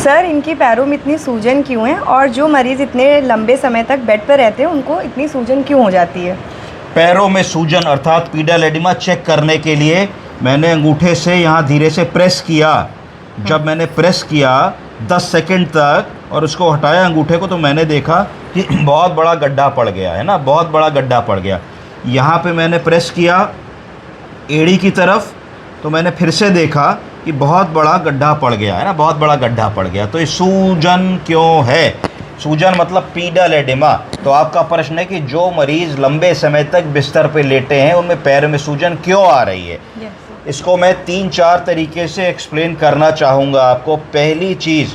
Sir इनकी पैरों में इतनी सूजन क्यों है, और जो मरीज़ इतने लंबे समय तक बेड पर रहते हैं उनको इतनी सूजन क्यों हो जाती है? पैरों में सूजन अर्थात पीडल एडिमा चेक करने के लिए मैंने अंगूठे से यहाँ धीरे से प्रेस किया। जब मैंने प्रेस किया 10 सेकंड तक और उसको हटाया अंगूठे को, तो मैंने देखा कि बहुत बड़ा गड्ढा पड़ गया है ना, बहुत बड़ा गड्ढा पड़ गया। यहाँ पे मैंने प्रेस किया एड़ी की तरफ, तो मैंने फिर से देखा कि बहुत बड़ा गड्ढा पड़ गया है ना, बहुत बड़ा गड्ढा पड़ गया। तो ये सूजन क्यों है? सूजन मतलब पीडल एडिमा। तो आपका प्रश्न है कि जो मरीज़ लंबे समय तक बिस्तर पे लेटे हैं उनमें पैर में सूजन क्यों आ रही है? इसको मैं 3-4 तरीके से एक्सप्लेन करना चाहूँगा आपको। पहली चीज़,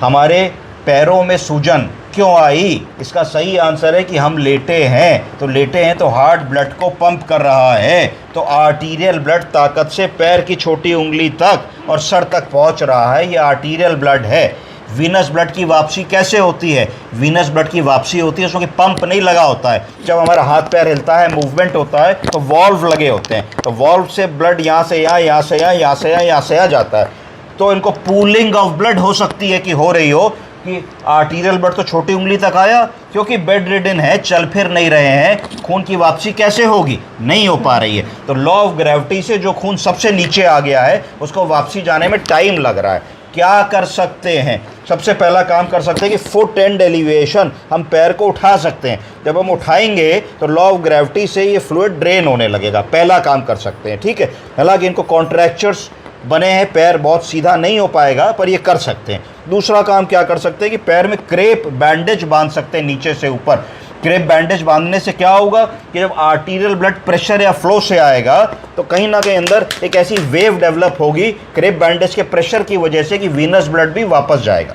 हमारे पैरों में सूजन क्यों आई? इसका सही आंसर है कि हम लेटे हैं। तो लेटे हैं तो हार्ट ब्लड को पंप कर रहा है, तो आर्टीरियल ब्लड ताकत से पैर की छोटी उंगली तक और सर तक पहुंच रहा है। ये आर्टीरियल ब्लड है। वीनस ब्लड की वापसी कैसे होती है? वीनस ब्लड की वापसी होती है उसमें कि पंप नहीं लगा होता है। जब हमारा हाथ पैर हिलता है, मूवमेंट होता है, तो वॉल्व लगे होते हैं। तो वॉल्व से ब्लड यहाँ से यहाँ, यहाँ से यहाँ, यहाँ से यहाँ, यहाँ से यहाँ जाता है। तो इनको पूलिंग ऑफ ब्लड हो सकती है कि हो रही हो कि आर्टीरियल ब्लड तो छोटी उंगली तक आया, क्योंकि बेड रिडन है, चल फिर नहीं रहे हैं, खून की वापसी कैसे होगी? नहीं हो पा रही है। तो लॉ ऑफ ग्रेविटी से जो खून सबसे नीचे आ गया है उसको वापसी जाने में टाइम लग रहा है। क्या कर सकते हैं? सबसे पहला काम कर सकते हैं कि फुट एंड एलिवेशन, हम पैर को उठा सकते हैं। जब हम उठाएंगे तो लॉ ऑफ ग्रेविटी से ये फ्लूइड ड्रेन होने लगेगा। पहला काम कर सकते हैं, ठीक है। हालांकि इनको कॉन्ट्रैक्चर्स बने हैं, पैर बहुत सीधा नहीं हो पाएगा, पर ये कर सकते हैं। दूसरा काम क्या कर सकते हैं कि पैर में क्रेप बैंडेज बांध सकते हैं नीचे से ऊपर। क्रेप बैंडेज बांधने से क्या होगा कि जब आर्टीरियल ब्लड प्रेशर या फ्लो से आएगा तो कहीं ना कहीं अंदर एक ऐसी वेव डेवलप होगी क्रेप बैंडेज के प्रेशर की वजह से कि वीनस ब्लड भी वापस जाएगा।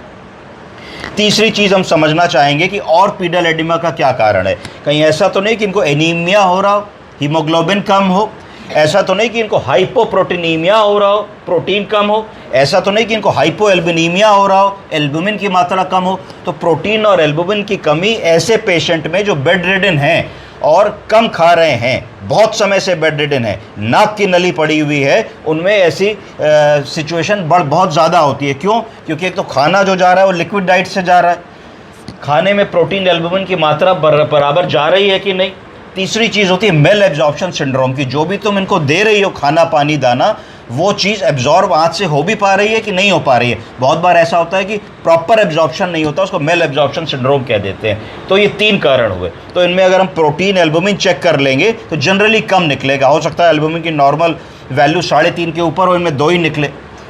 तीसरी चीज़ हम समझना चाहेंगे कि और पीडल एडिमा का क्या कारण है। कहीं ऐसा तो नहीं कि इनको एनीमिया हो रहा हो, हीमोग्लोबिन कम हो, ऐसा तो नहीं कि इनको हाइपोप्रोटीनीमिया हो रहा हो, प्रोटीन कम हो, ऐसा तो नहीं कि इनको हाइपोएल्बुमिनिया हो रहा हो, एल्बुमिन की मात्रा कम हो। तो प्रोटीन और एल्बुमिन की कमी ऐसे पेशेंट में जो बेड रिडन हैं और कम खा रहे हैं, बहुत समय से बेड रिडन है, नाक की नली पड़ी हुई है, उनमें ऐसी सिचुएशन बहुत ज़्यादा होती है। क्यों? क्योंकि एक तो खाना जो जा रहा है वो लिक्विड डाइट से जा रहा है, खाने में प्रोटीन एल्बुमिन की मात्रा बराबर जा रही है कि नहीं। तीसरी चीज़ होती है मेल एब्जॉर्प्शन सिंड्रोम की, जो भी तुम इनको दे रही हो खाना पानी दाना, वो चीज़ एब्जॉर्ब हाथ से हो भी पा रही है कि नहीं हो पा रही है। बहुत बार ऐसा होता है कि प्रॉपर एब्जॉर्प्शन नहीं होता, उसको मेल एब्जॉर्प्शन सिंड्रोम कह देते हैं। तो ये 3 कारण हुए। तो इनमें अगर हम प्रोटीन एल्बुमिन चेक कर लेंगे तो जनरली कम निकलेगा। हो सकता है एल्बुमिन की नॉर्मल वैल्यू 3.5 के ऊपर हो, इनमें 2 ही निकले।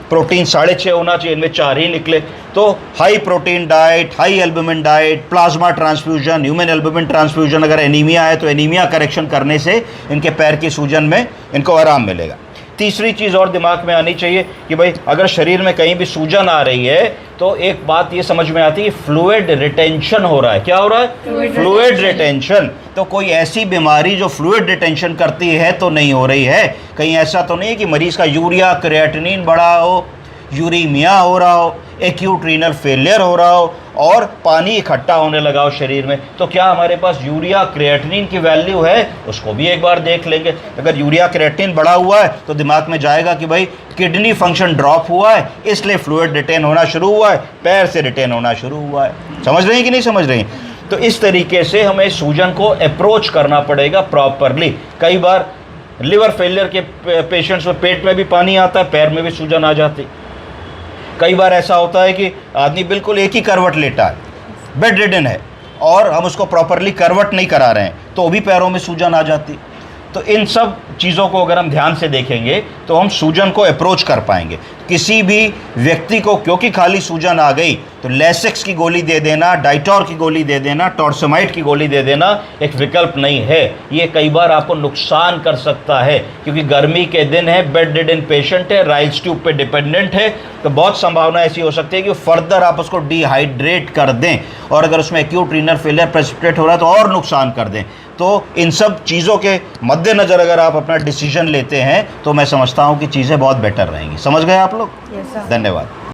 प्रोटीन 6.5 होना चाहिए, इनमें 4 ही निकले। तो high protein diet, high albumin diet, plasma transfusion, human albumin transfusion, अगर एनीमिया है तो एनीमिया करेक्शन करने से इनके पैर की सूजन में इनको आराम मिलेगा। तीसरी चीज़ और दिमाग में आनी चाहिए कि भाई अगर शरीर में कहीं भी सूजन आ रही है तो एक बात ये समझ में आती है कि फ्लूइड रिटेंशन हो रहा है। क्या हो रहा है? Fluid retention. तो कोई ऐसी बीमारी जो फ्लूइड रिटेंशन करती है तो नहीं हो रही है। कहीं ऐसा तो नहीं है कि मरीज़ का यूरिया क्रिएटिनिन बढ़ा हो, यूरीमिया हो रहा हो, एक्यूट रीनल फेलियर हो रहा हो और पानी इकट्ठा होने लगा हो शरीर में। तो क्या हमारे पास यूरिया क्रिएटिनिन की वैल्यू है? उसको भी एक बार देख लेंगे। अगर यूरिया क्रिएटिनिन बढ़ा हुआ है तो दिमाग में जाएगा कि भाई किडनी फंक्शन ड्रॉप हुआ है, इसलिए फ्लूइड रिटेन होना शुरू हुआ है, पैर से रिटेन होना शुरू हुआ है। समझ रहे हैं कि नहीं समझ रहे हैं? तो इस तरीके से हमें सूजन को अप्रोच करना पड़ेगा प्रॉपरली। कई बार लिवर फेलियर के पेशेंट्स में पेट में भी पानी आता है, पैर में भी सूजन आ जाती। कई बार ऐसा होता है कि आदमी बिल्कुल एक ही करवट लेटा है, बेड रिडन है, और हम उसको प्रॉपरली करवट नहीं करा रहे हैं तो भी पैरों में सूजन आ जाती। तो इन सब चीज़ों को अगर हम ध्यान से देखेंगे तो हम सूजन को अप्रोच कर पाएंगे। किसी भी व्यक्ति को क्योंकि खाली सूजन आ गई तो लेसेक्स की गोली दे देना, डाइटोर की गोली दे देना, टॉर्समाइड की गोली दे देना एक विकल्प नहीं है। ये कई बार आपको नुकसान कर सकता है, क्योंकि गर्मी के दिन है, बेड रिडन पेशेंट है, राइस ट्यूब पे डिपेंडेंट है, तो बहुत संभावना ऐसी हो सकती है कि फर्दर आप उसको डिहाइड्रेट कर दें, और अगर उसमें एक्यूट रीनल फेलियर प्रेसिपिटेट हो रहा है तो और नुकसान कर दें। तो इन सब चीज़ों के मद्देनज़र अगर आप अपना डिसीजन लेते हैं तो मैं समझता हूँ कि चीज़ें बहुत बेटर रहेंगी। समझ गए आप लोग? Yes, sir. धन्यवाद।